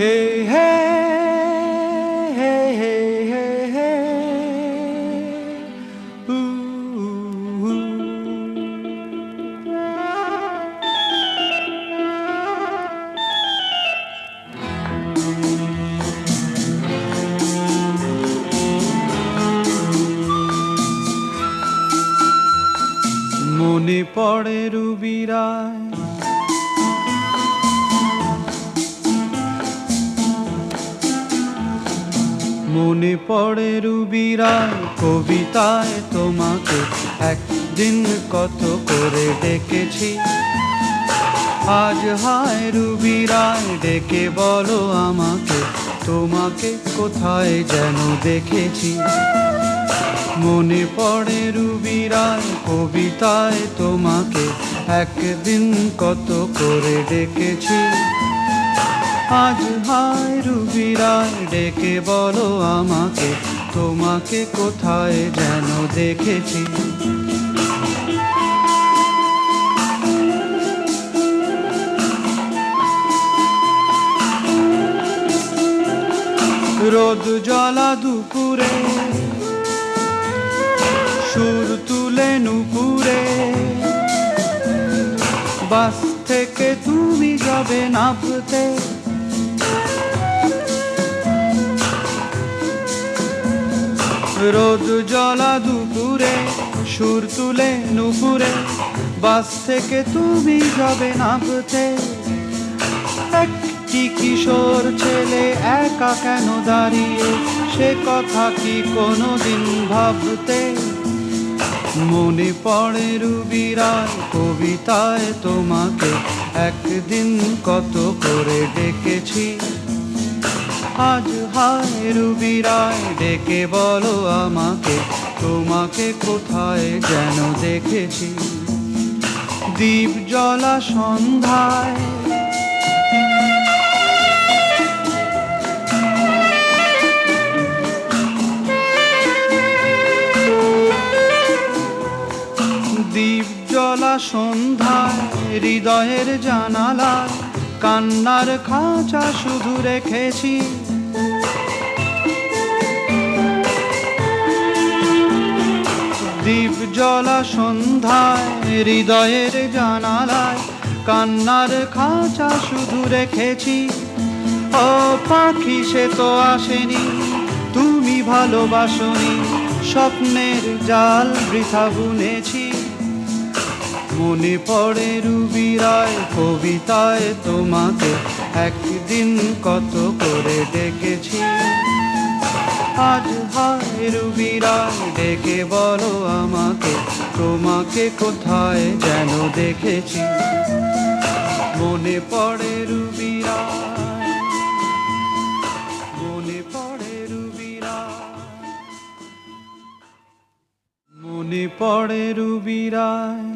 Hey, hey, hey, hey, hey, hey. Ooh, ooh. মনে পড়ে রুবিরায়, মনে পড়ে রুবিরায় কবিতায় তোমাকে একদিন কত করে ডেকেছি। আজ হায় রুবিরায় ডেকে বলো আমাকে, তোমাকে কোথায় যেন দেখেছি। মনে পড়ে রুবিরায় কবিতায় তোমাকে একদিন কত করে ডেকেছি। আজ হায় রুবিরায় ডেকে বলো আমাকে, তোমাকে কোথায় যেন দেখেছি। রোদ জ্বলা দুপুরে সুর তুলে নুপুরে, বাস থেকে তুমি যাবে নামতে। রোদ জ্বলা দুপুরে সুর তুলে নুপুরে, বাস থেকে তুমি যাবে নামতে। একটি কিশোর ছেলে একা কেন দাঁড়িয়ে, সে কথা কি কোনোদিন ভাবতে? মনে পড়ে রুবিরায় কবিতায় তোমাকে একদিন কত করে ডেকেছি। আজ হায় রুবিরায় ডেকে বলো আমাকে, তোমাকে কোথায় যেন দেখেছি। দ্বীপ জ্বলা সন্ধ্যায় দ্বীপ জ্বলা সন্ধ্যায় হৃদয়ের জানালায় কান্নার খাঁচা শুধু রেখেছি। দ্বীপ জ্বলা সন্ধ্যায় হৃদয়ের জানালায় কান্নার খাঁচা শুধু রেখেছি। ও পাখি সে তো আসেনি, তুমি ভালোবাসনি, স্বপ্নের জাল বৃথা বুনেছি। মনে পড়ে রুবিরায় কবিতায় তোমাকে একদিন কত করে ডেকেছি। আজ হায় রুবিরায় ডেকে বলো আমাকে, তোমাকে কোথায় যেন দেখেছি। মনে পড়ে রুবিরায়, মনে পড়ে রুবিরায়, মনে পড়ে রুবিরায়।